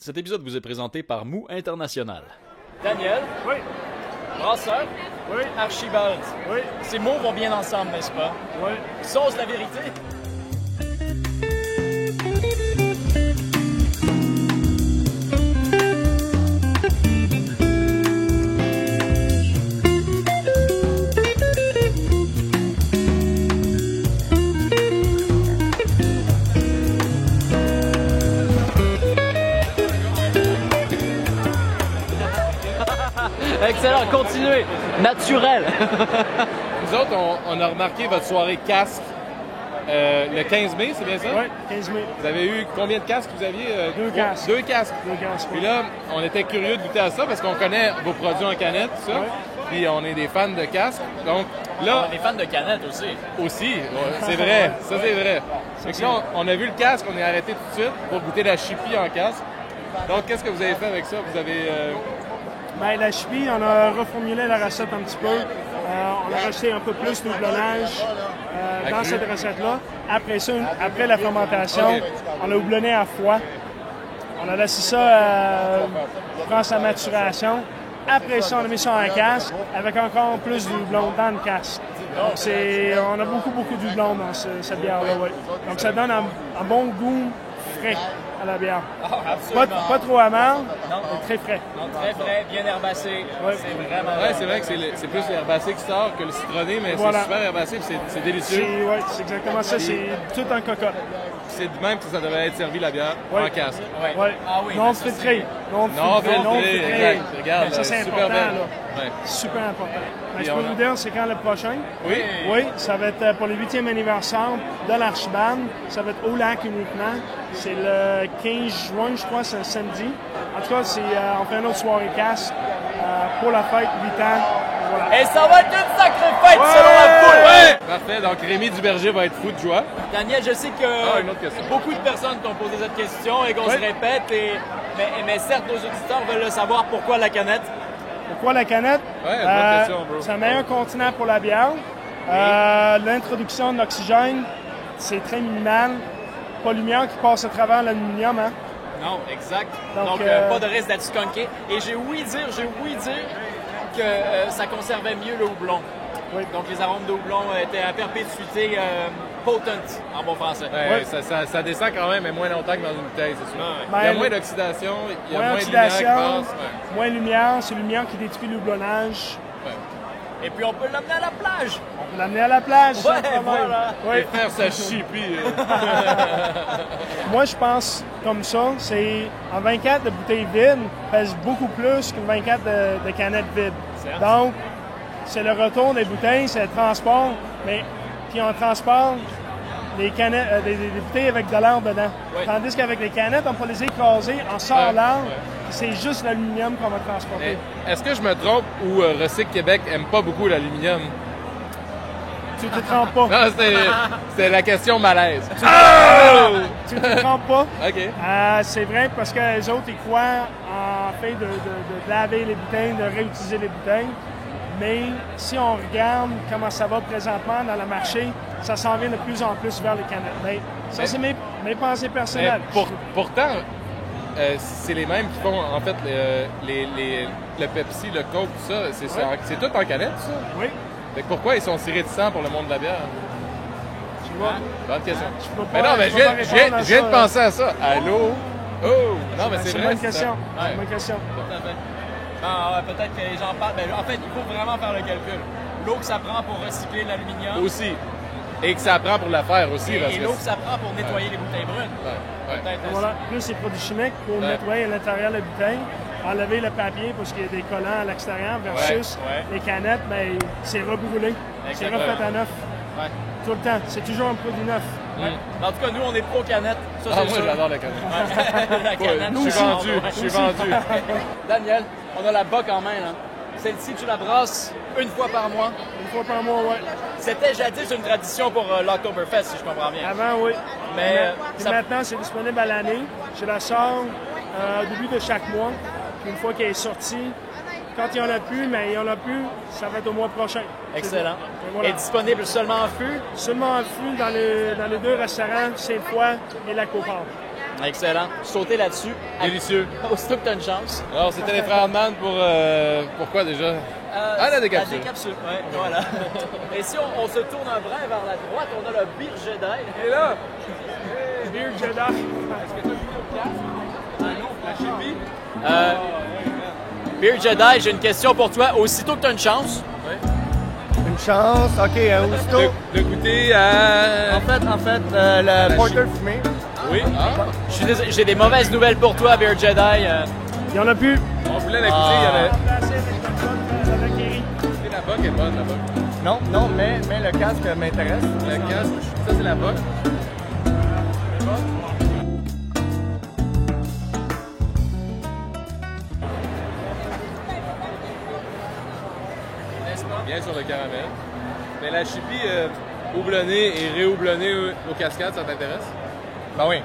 Cet épisode vous est présenté par Mou International. Daniel? Oui. Brasseur? Oui. Archibald? Oui. Ces mots vont bien ensemble, n'est-ce pas? Oui. Sauce la vérité? Excellent, continuez. Naturel. Nous autres, on a remarqué votre soirée casque le 15 mai, c'est bien ça? Oui, 15 mai. Vous avez eu combien de casques vous aviez? Deux casques. Deux casques. Deux casques, Puis oui. là, on était curieux de goûter à ça parce qu'on connaît vos produits en canette, tout ça. Ouais. Puis on est des fans de casques. Donc là, On est fans de canettes aussi. aussi, c'est vrai, ça c'est vrai. Fait que là, on a vu le casque, on est arrêté tout de suite pour goûter la chipie en casque. Donc, qu'est-ce que vous avez fait avec ça? Vous avez... Ben, la chipie, on a reformulé la recette un petit peu. On a rajouté un peu plus de houblonnage dans Accru. cette recette-là. Après ça, après la fermentation, Ok. on a houblonné à froid. On a laissé ça prendre sa maturation. Après ça, on a mis ça en casque avec encore plus de houblon dans le casque. Donc, on a beaucoup de houblon dans cette bière-là, oui. Donc, ça donne un bon goût frais à la bière. Pas trop amer, mais très frais. Donc, très frais, bien herbacé. Ouais. C'est vraiment... Ouais, c'est vrai que c'est plus l'herbacé qui sort que le citronné, mais Voilà. c'est super herbacé, puis c'est délicieux. C'est exactement ça, c'est tout en cocotte. C'est de même que ça devrait être servi la bière Ouais. en casque. Ouais. Ouais. Ah oui, Non mais ça, filtré. Non Non, filtré, exact. Regarde, Ça, c'est super important, belle. là. Ouais. Super important. Mais je Et peux on a- vous dire, c'est quand le prochain? Oui. Oui, ça va être pour le 8e anniversaire de l'Archibald. Ça va être au lac uniquement. C'est le 15 juin, je crois, c'est un samedi. En tout cas, on fait une autre soirée casse pour la fête, 8 ans. Voilà. Et ça va être une sacrée fête selon la foule! Ouais! Parfait, donc Rémi Duberger va être fou de joie. Daniel, je sais que une autre question. beaucoup de personnes t'ont posé cette question et qu'on Ouais. se répète, mais certes, nos auditeurs veulent le savoir pourquoi la canette. Pourquoi la canette? Ouais, bonne question, bro. C'est un meilleur contenant pour la bière. L'introduction de l'oxygène, c'est très minimal. Pas de lumière qui passe à travers l'aluminium. Hein? Non, exact. Donc, Donc, pas de risque d'être skunké. Et j'ai ouï dire que ça conservait mieux le houblon. Oui. Donc, les arômes de houblon étaient à perpétuité potent, en bon français. Ouais, Ouais. ça descend quand même, mais moins longtemps que dans une bouteille, c'est sûr. Ouais. Il y a Ben, moins d'oxydation, il y a Moins moins de lumière qui d'oxydation, passe. Ouais. moins de lumière. C'est la lumière qui détruit le houblonnage. Et puis, on peut l'amener à la plage. On peut l'amener à la plage. sans Ouais, problème. voilà. Oui. Et faire sa chipie. Moi, je pense comme ça. C'est en 24 de bouteilles vides pèse beaucoup plus qu'une 24 de canettes vides. Certes. Donc, c'est le retour des bouteilles, c'est le transport. Mais puis on transporte des canettes, des bouteilles avec de l'air dedans. Oui. Tandis qu'avec les canettes, on peut les écraser, on sort Ouais, l'air. ouais. C'est juste l'aluminium qu'on va transporter. Mais Est-ce que je me trompe ou Recycle Québec aime pas beaucoup l'aluminium? Tu te trompes pas. Non, c'était la question malaise. Tu te trompes pas. OK. C'est vrai parce que les autres, ils croient en fait de laver les bouteilles, de réutiliser les bouteilles. Mais si on regarde comment ça va présentement dans le marché, ça s'en vient de plus en plus vers les canettes. Mais ça, c'est mes pensées Mais personnelles. pourtant, c'est les mêmes qui font, en fait, le Pepsi, le Coke, tout ça. C'est tout en canette, ça? Oui, Fait que pourquoi ils sont si réticents pour le monde de la bière? tu vois. Bonne question. Je peux pas- Mais non, mais je peux pas répondre à je viens de ça. penser à ça. Allô? Oh! Non, mais c'est C'est vrai. une bonne question. Ouais. C'est une bonne question. Tout à fait. Ah, ouais, peut-être que les gens parlent. En fait, il faut vraiment faire le calcul. L'eau que ça prend pour recycler l'aluminium Aussi. Et que ça prend pour la faire aussi. parce et que l'eau que ça prend pour nettoyer les bouteilles brunes. Ouais. Peut-être aussi. Voilà, plus les produits chimiques pour Ouais. nettoyer à l'intérieur de la bouteille, enlever le papier parce qu'il y a des collants à l'extérieur versus Ouais. les canettes, ben, c'est rebrûlé. C'est Exactement. refait à neuf. Ouais. Tout le temps. C'est toujours un produit neuf. Ouais. En tout cas, nous, on est pro canette. Ça, Ah, c'est moi, sûr. j'adore la canette. La canette, Je suis c'est vendu. bon, ouais. Je suis vendu. Daniel, on a la boc en main, là. Celle-ci, tu la brasses une fois par mois. Une fois par mois, ouais. C'était jadis une tradition pour l'Oktoberfest, si je comprends bien. Avant, oui. Mais, Puis ça- maintenant, c'est disponible à l'année. Je la sors au début de chaque mois. Puis une fois qu'elle est sortie, quand il n'y en a plus, mais il n'y en a plus, ça va être au mois prochain. Excellent. Et voilà. Est disponible seulement en fût. Seulement en fût dans les deux restaurants, Sainte-Foy et la Copart. Excellent. Sauter là-dessus. Délicieux. Aussitôt que tu as une chance. Alors, c'était les frères Mann pour pourquoi déjà? La décapsule. La décapsule, ouais, voilà. Et si on se tourne un brin vers la droite, on a le Beer Jedi. Et là, Beer Jedi. est-ce que tu as vu le casque? Ah non, la chipie. Beer Jedi, j'ai une question pour toi. Aussitôt que tu as une chance. Une chance, ok, aussitôt. De goûter à... En fait, le porter fumé. Oui. Ah. Je suis désolé, j'ai des mauvaises nouvelles pour toi, Beer Jedi. Il n'y en a plus. On voulait la goûter, il y avait... Remplacé avec Eric. La boque est bonne, la boque. Non, mais le casque m'intéresse. Le casque, ça c'est la boque. Bien sur le caramel. Mais la chipie houblonnée et réhoublonnée aux cascades, ça t'intéresse? Ben oui.